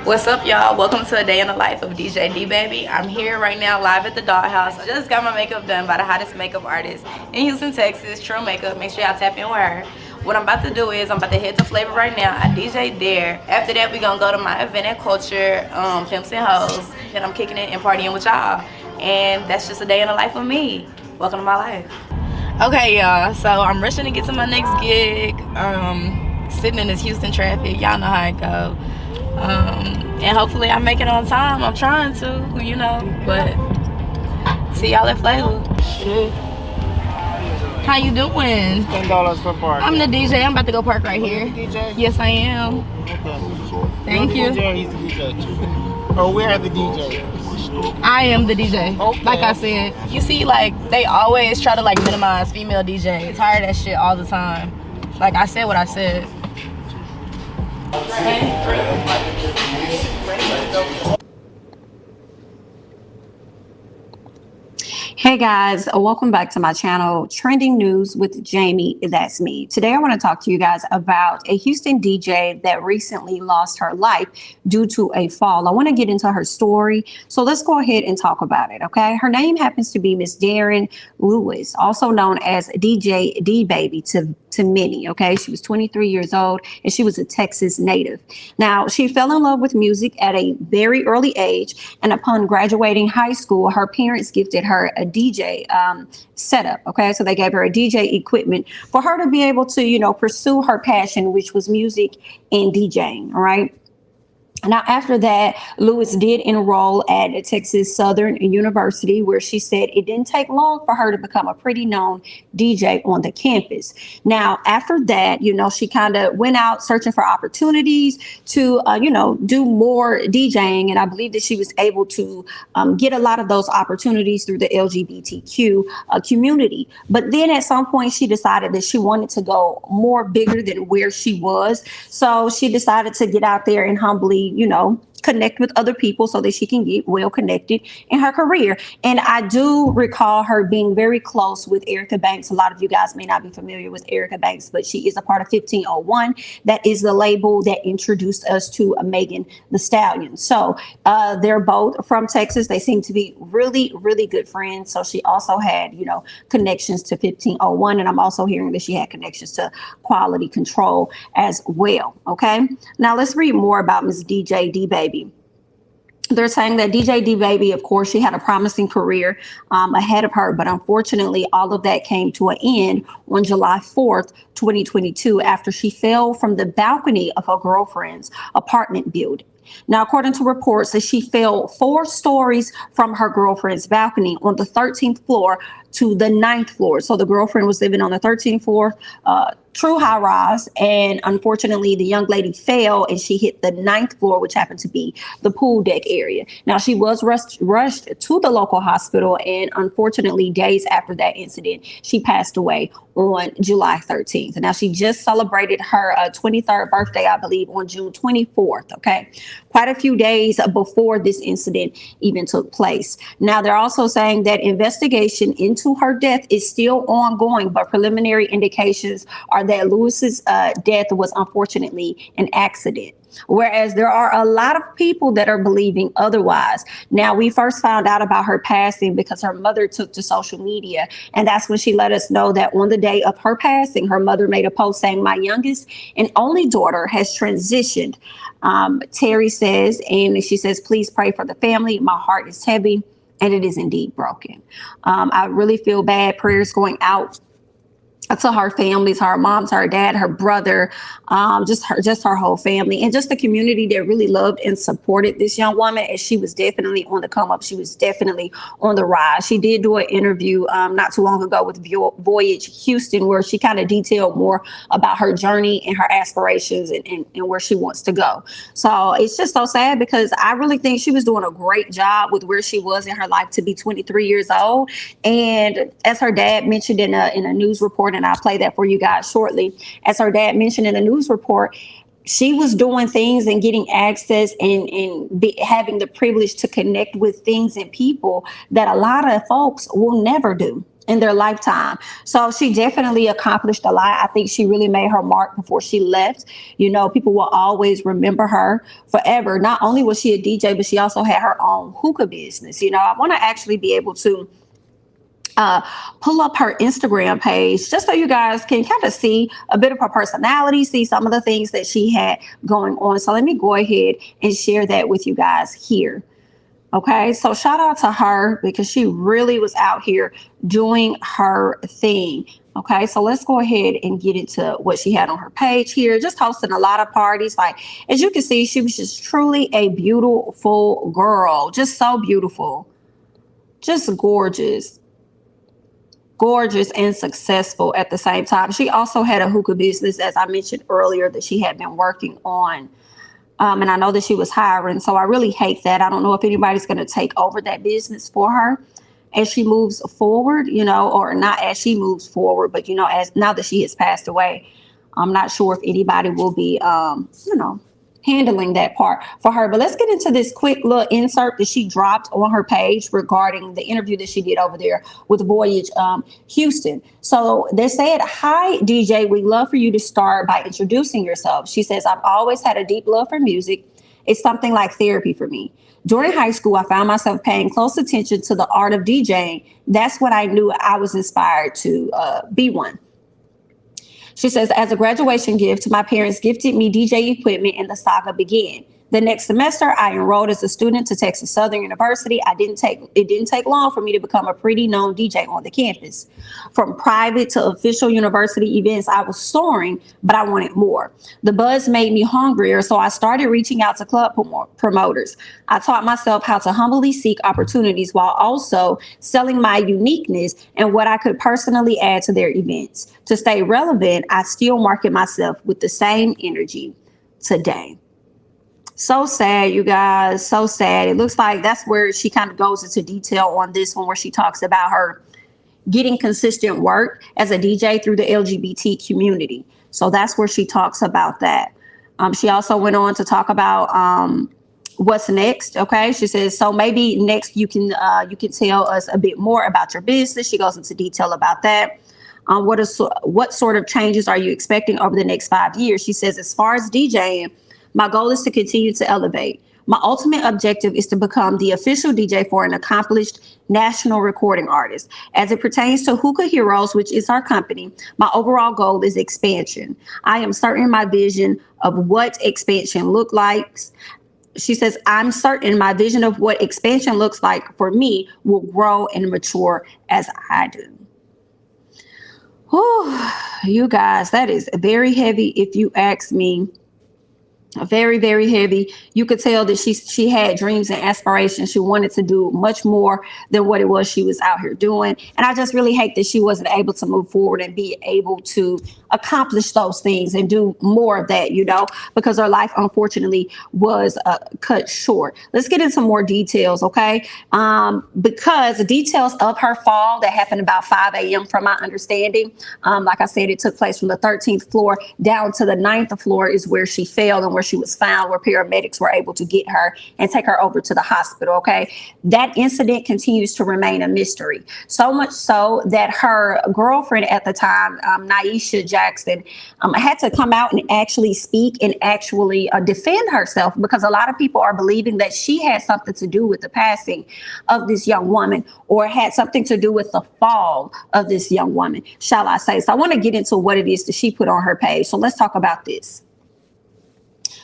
What's up, y'all? Welcome to a day in the life of DJ D Baby. I'm here right now live at the Dollhouse. I just got my makeup done by the hottest makeup artist in Houston, Texas, True Makeup. Make sure y'all tap in with her. What I'm about to do is I'm about to head to Flavor right now. I DJ there. After that, we're gonna go to my event at Culture, Pimps and Hoes. And I'm kicking it and partying with y'all. And that's just a day in the life of me. Welcome to my life. Okay, y'all. So I'm rushing to get to my next gig. Sitting in this Houston traffic. Y'all know how it go. And hopefully I make it on time. I'm trying to, but see y'all at Flavor. How you doing? $10 for park. I'm the DJ. I'm about to go park right here. DJ? Yes, I am. Okay. Thank you. He's the DJ. Oh, we're the DJ. I am the DJ. Okay. Like I said, you see, like they always try to minimize female DJs. Tired of that shit all the time. Like I said what I said. Hey guys, welcome back to my channel, Trending News with Jamie, that's me. Today I want to talk to you guys about a Houston DJ that recently lost her life due to a fall. I want to get into her story, so let's go ahead and talk about it, okay? Her name happens to be Miss Darian Lewis, also known as DJ D Baby to many, okay? She was 23 years old and she was a Texas native. Now, she fell in love with music at a very early age, and upon graduating high school, her parents gifted her a DJ setup, okay? So they gave her a DJ equipment for her to be able to, pursue her passion, which was music and DJing, all right? Now, after that, Lewis did enroll at Texas Southern University, where she said it didn't take long for her to become a pretty known DJ on the campus. Now, after that, she kind of went out searching for opportunities to, do more DJing. And I believe that she was able to get a lot of those opportunities through the LGBTQ community. But then at some point, she decided that she wanted to go more bigger than where she was. So she decided to get out there and humbly, connect with other people so that she can get well connected in her career. And I do recall her being very close with Erica Banks. A lot of you guys may not be familiar with Erica Banks, but she is a part of 1501. That is the label that introduced us to Megan Thee Stallion. So they're both from Texas. They seem to be really, really good friends. So she also had, connections to 1501. And I'm also hearing that she had connections to Quality Control as well. Okay. Now let's read more about Ms. DJ D Baby. They're saying that DJ D Baby, of course, she had a promising career ahead of her, but unfortunately, all of that came to an end on July 4th, 2022, after she fell from the balcony of her girlfriend's apartment building. Now, according to reports, that she fell 4 stories from her girlfriend's balcony on the 13th floor to the 9th floor. So the girlfriend was living on the 13th floor, true high rise, and unfortunately the young lady fell and she hit the 9th floor, which happened to be the pool deck area. Now, she was rushed to the local hospital, and unfortunately days after that incident, she passed away on July 13th. Now, she just celebrated her 23rd birthday, I believe, on June 24th, okay? Quite a few days before this incident even took place. Now, they're also saying that investigation into her death is still ongoing, but preliminary indications are that Lewis's death was unfortunately an accident. Whereas there are a lot of people that are believing otherwise. Now, we first found out about her passing because her mother took to social media. And that's when she let us know that on the day of her passing, her mother made a post saying, "My youngest and only daughter has transitioned." Terry says, and she says, "Please pray for the family. My heart is heavy." And it is indeed broken. I really feel bad. Prayers going out to her family, to her mom, to her dad, her brother, just her whole family, and just the community that really loved and supported this young woman. And she was definitely on the come up. She was definitely on the rise. She did do an interview not too long ago with Voyage Houston, where she kind of detailed more about her journey and her aspirations and where she wants to go. So it's just so sad, because I really think she was doing a great job with where she was in her life to be 23 years old. And as her dad mentioned in a news report, and I'll play that for you guys shortly. As her dad mentioned in a news report, she was doing things and getting access and having the privilege to connect with things and people that a lot of folks will never do. in their lifetime. So she definitely accomplished a lot. I think she really made her mark before she left. You know, people will always remember her forever. Not only was she a DJ, but she also had her own hookah business. You know, I want to actually be able to uh, pull up her Instagram page just so you guys can kind of see a bit of her personality, see some of the things that she had going on. So let me go ahead and share that with you guys here. Okay, so shout out to her because she really was out here doing her thing. Okay, so let's go ahead and get into what she had on her page here. Just hosting a lot of parties. Like, as you can see, she was just truly a beautiful girl. Just so beautiful. Just gorgeous. Gorgeous and successful at the same time. She also had a hookah business, as I mentioned earlier, that she had been working on. And I know that she was hiring. So I really hate that. I don't know if anybody's going to take over that business for her as she moves forward, you know, or not as she moves forward, but, you know, as now that she has passed away, I'm not sure if anybody will be, you know, handling that part for her. But let's get into this quick little insert that she dropped on her page regarding the interview that she did over there with Voyage Houston. So they said, "Hi, DJ, we'd love for you to start by introducing yourself." She says, "I've always had a deep love for music. It's something like therapy for me. During high school, I found myself paying close attention to the art of DJing. That's when I knew I was inspired to be one." She says, "As a graduation gift, my parents gifted me DJ equipment and the saga began. The next semester, I enrolled as a student to Texas Southern University. It didn't take long for me to become a pretty known DJ on the campus. From private to official university events, I was soaring, but I wanted more. The buzz made me hungrier, so I started reaching out to club promoters. I taught myself how to humbly seek opportunities while also selling my uniqueness and what I could personally add to their events. To stay relevant, I still market myself with the same energy today." So sad, you guys. So sad. It looks like that's where she kind of goes into detail on this one, where she talks about her getting consistent work as a DJ through the LGBT community. So that's where she talks about that. She also went on to talk about what's next. Okay, she says, "So maybe next you can tell us a bit more about your business." She goes into detail about that. What sort of changes are you expecting over the next 5 years? She says, "As far as DJing, my goal is to continue to elevate. My ultimate objective is to become the official DJ for an accomplished national recording artist. As it pertains to Hookah Heroes, which is our company, my overall goal is expansion. I am certain my vision of what expansion looks like." She says, "I'm certain my vision of what expansion looks like for me will grow and mature as I do." Whew, you guys, that is very heavy if you ask me. Very, very heavy. You could tell that she had dreams and aspirations. She wanted to do much more than what it was she was out here doing. And I just really hate that she wasn't able to move forward and be able to accomplish those things and do more of that, you know, because her life, unfortunately, was cut short. Let's get into more details, okay? Because the details of her fall that happened about 5 a.m. from my understanding, like I said, it took place from the 13th floor down to the 9th floor is where she fell and where she was found, where paramedics were able to get her and take her over to the hospital, okay? That incident continues to remain a mystery. So much so that her girlfriend at the time, Naisha Jackson, had to come out and actually speak and actually defend herself, because a lot of people are believing that she had something to do with the passing of this young woman, or had something to do with the fall of this young woman, shall I say. So I want to get into what it is that she put on her page. So let's talk about this.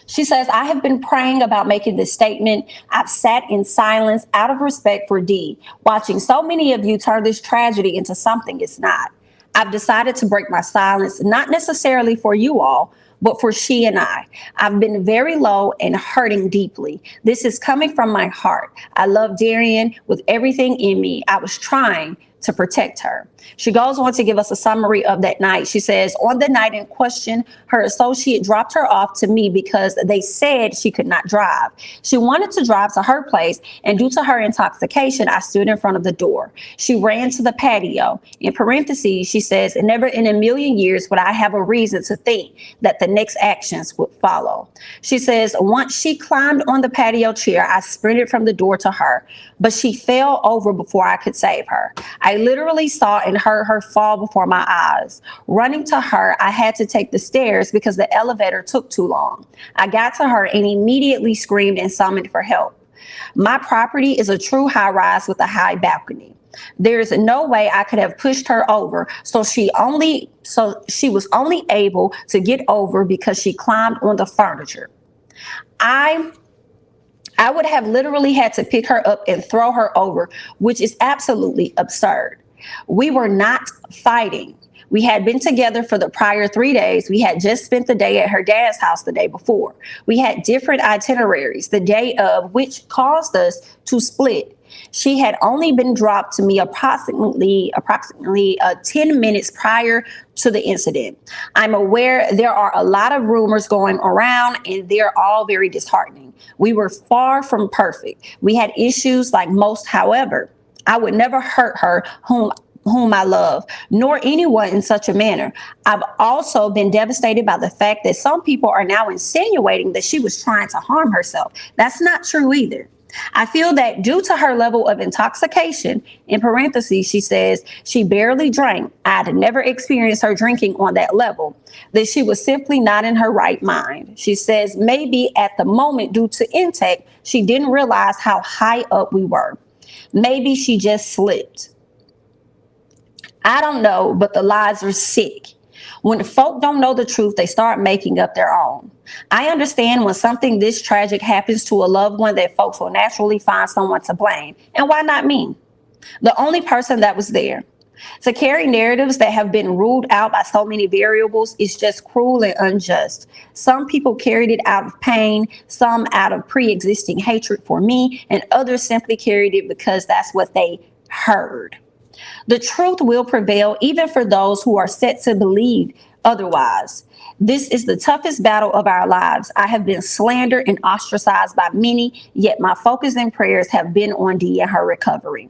She says, "I have been praying about making this statement. I've sat in silence out of respect for Dee, watching so many of you turn this tragedy into something it's not. I've decided to break my silence, not necessarily for you all, but for she and I. I've been very low and hurting deeply. This is coming from my heart. I love Darian with everything in me. I was trying to protect her." She goes on to give us a summary of that night. She says, "On the night in question, her associate dropped her off to me because they said she could not drive. She wanted to drive to her place, and due to her intoxication, I stood in front of the door. She ran to the patio." In parentheses, she says, "Never in a million years would I have a reason to think that the next actions would follow." She says, "Once she climbed on the patio chair, I sprinted from the door to her, but she fell over before I could save her. I literally saw and heard her fall before my eyes. Running to her, I had to take the stairs because the elevator took too long. I got to her and immediately screamed and summoned for help. My property is a true high rise with a high balcony. There's no way I could have pushed her over, so she was only able to get over because she climbed on the furniture. I would have literally had to pick her up and throw her over, which is absolutely absurd. We were not fighting. We had been together for the prior 3 days. We had just spent the day at her dad's house the day before. We had different itineraries the day of, which caused us to split. She had only been dropped to me approximately 10 minutes prior to the incident. I'm aware there are a lot of rumors going around and they're all very disheartening. We were far from perfect. We had issues like most. However, I would never hurt her whom I love, nor anyone in such a manner. I've also been devastated by the fact that some people are now insinuating that she was trying to harm herself. That's not true either. I feel that due to her level of intoxication, in parentheses, she says she barely drank. I'd never experienced her drinking on that level, that she was simply not in her right mind. She says maybe at the moment, due to intake, she didn't realize how high up we were. Maybe she just slipped. I don't know, but the lies are sick. When folk don't know the truth, they start making up their own. I understand when something this tragic happens to a loved one that folks will naturally find someone to blame. And why not me? The only person that was there. To carry narratives that have been ruled out by so many variables is just cruel and unjust. Some people carried it out of pain, some out of pre-existing hatred for me, and others simply carried it because that's what they heard. The truth will prevail even for those who are set to believe otherwise. This is the toughest battle of our lives. I have been slandered and ostracized by many, yet my focus and prayers have been on Dee and her recovery.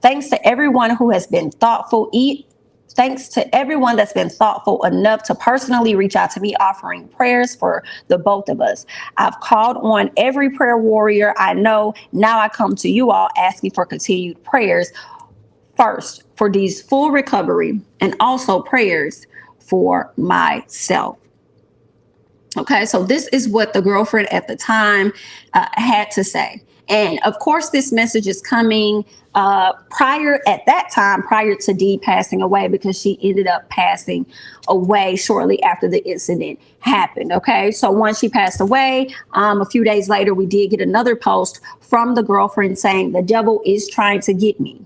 Thanks to everyone who has been thoughtful. Thanks to everyone that's been thoughtful enough to personally reach out to me offering prayers for the both of us. I've called on every prayer warrior I know. Now I come to you all asking for continued prayers. First, for Dee's full recovery, and also prayers for myself. Okay, so this is what the girlfriend at the time had to say. And of course, this message is coming prior to Dee passing away, because she ended up passing away shortly after the incident happened. Okay, so once she passed away, a few days later, we did get another post from the girlfriend saying, "The devil is trying to get me.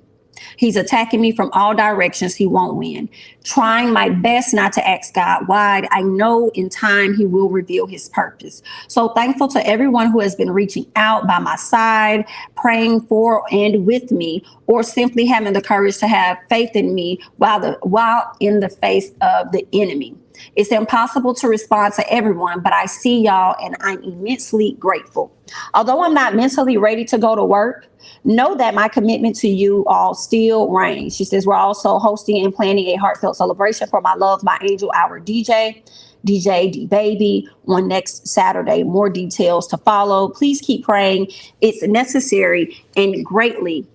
He's attacking me from all directions. He won't win. Trying my best not to ask God why. I know in time he will reveal his purpose." So thankful to everyone who has been reaching out by my side, praying for and with me, or simply having the courage to have faith in me while in the face of the enemy. It's impossible to respond to everyone, but I see y'all and I'm immensely grateful. Although I'm not mentally ready to go to work, know that my commitment to you all still reigns. She says, we're also hosting and planning a heartfelt celebration for my love, my angel, our DJ D Baby, on next Saturday. More details to follow. Please keep praying. It's necessary and greatly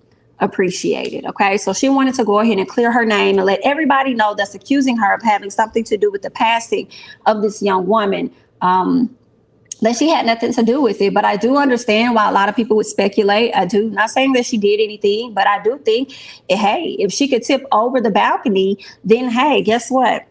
appreciated. Okay, so she wanted to go ahead and clear her name and let everybody know that's accusing her of having something to do with the passing of this young woman, that she had nothing to do with it. But I do understand why a lot of people would speculate. Not saying that she did anything, but I do think, hey, if she could tip over the balcony, then hey, guess what?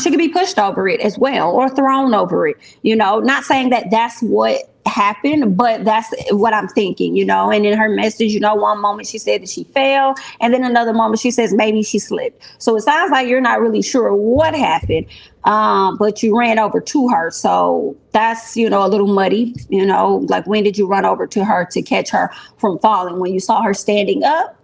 She could be pushed over it as well, or thrown over it. Not saying that that's what happened, but that's what I'm thinking, and in her message, one moment she said that she fell, and then another moment she says maybe she slipped. So it sounds like you're not really sure what happened, but you ran over to her. So that's, a little muddy, like when did you run over to her to catch her from falling? When you saw her standing up?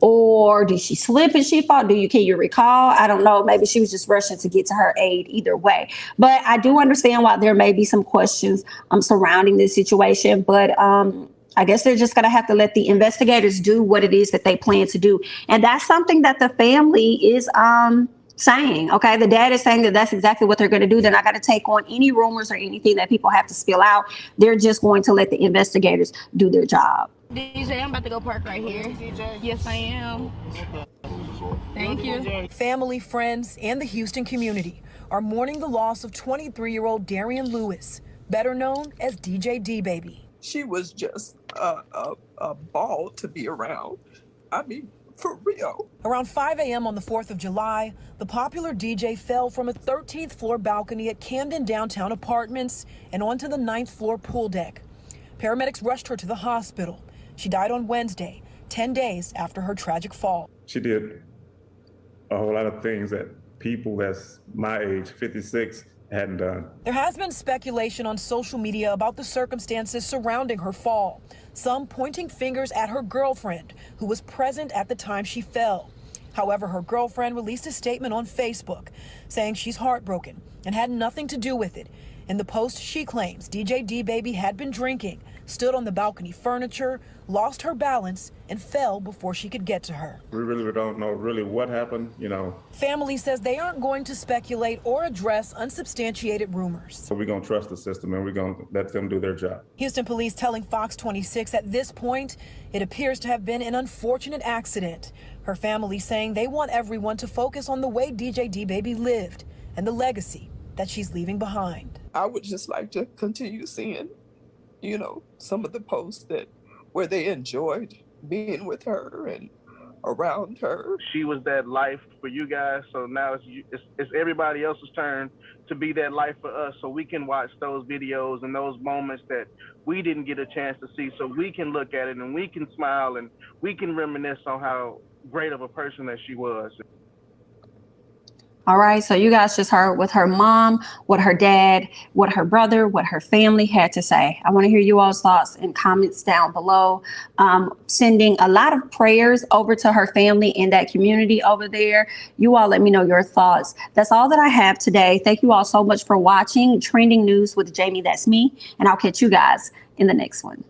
Or did she slip and she fall? Can you recall? I don't know. Maybe she was just rushing to get to her aid. Either way. But I do understand why there may be some questions surrounding this situation. But I guess they're just going to have to let the investigators do what it is that they plan to do. And that's something that the family is saying, okay, the dad is saying that that's exactly what they're going to do. They're not going to take on any rumors or anything that people have to spill out. They're just going to let the investigators do their job. DJ, I'm about to go park right here. DJ? Yes, I am. Thank you. Family, friends, and the Houston community are mourning the loss of 23-year-old Darian Lewis, better known as DJ D-Baby. She was just a ball to be around. I mean, for real. Around 5 a.m. on the 4th of July, the popular DJ fell from a 13th floor balcony at Camden Downtown Apartments and onto the 9th floor pool deck. Paramedics rushed her to the hospital. She died on Wednesday, 10 days after her tragic fall. She did a whole lot of things that people that's my age, 56, hadn't done. There has been speculation on social media about the circumstances surrounding her fall, some pointing fingers at her girlfriend, who was present at the time she fell. However, her girlfriend released a statement on Facebook saying she's heartbroken and had nothing to do with it. In the post, she claims DJ D-Baby had been drinking, stood on the balcony furniture, lost her balance, and fell before she could get to her. We really don't know really what happened, you know. Family says they aren't going to speculate or address unsubstantiated rumors. So we're going to trust the system and we're going to let them do their job. Houston police telling Fox 26 at this point, it appears to have been an unfortunate accident. Her family saying they want everyone to focus on the way DJ D-Baby lived and the legacy that she's leaving behind. I would just like to continue seeing, you know, some of the posts that where they enjoyed being with her and around her. She was that life for you guys, so now it's everybody else's turn to be that life for us, so we can watch those videos and those moments that we didn't get a chance to see, so we can look at it and we can smile and we can reminisce on how great of a person that she was. All right, so you guys just heard what her mom, what her dad, what her brother, what her family had to say. I want to hear you all's thoughts and comments down below. Sending a lot of prayers over to her family in that community over there. You all let me know your thoughts. That's all that I have today. Thank you all so much for watching Trending News with Jamie, that's me, and I'll catch you guys in the next one.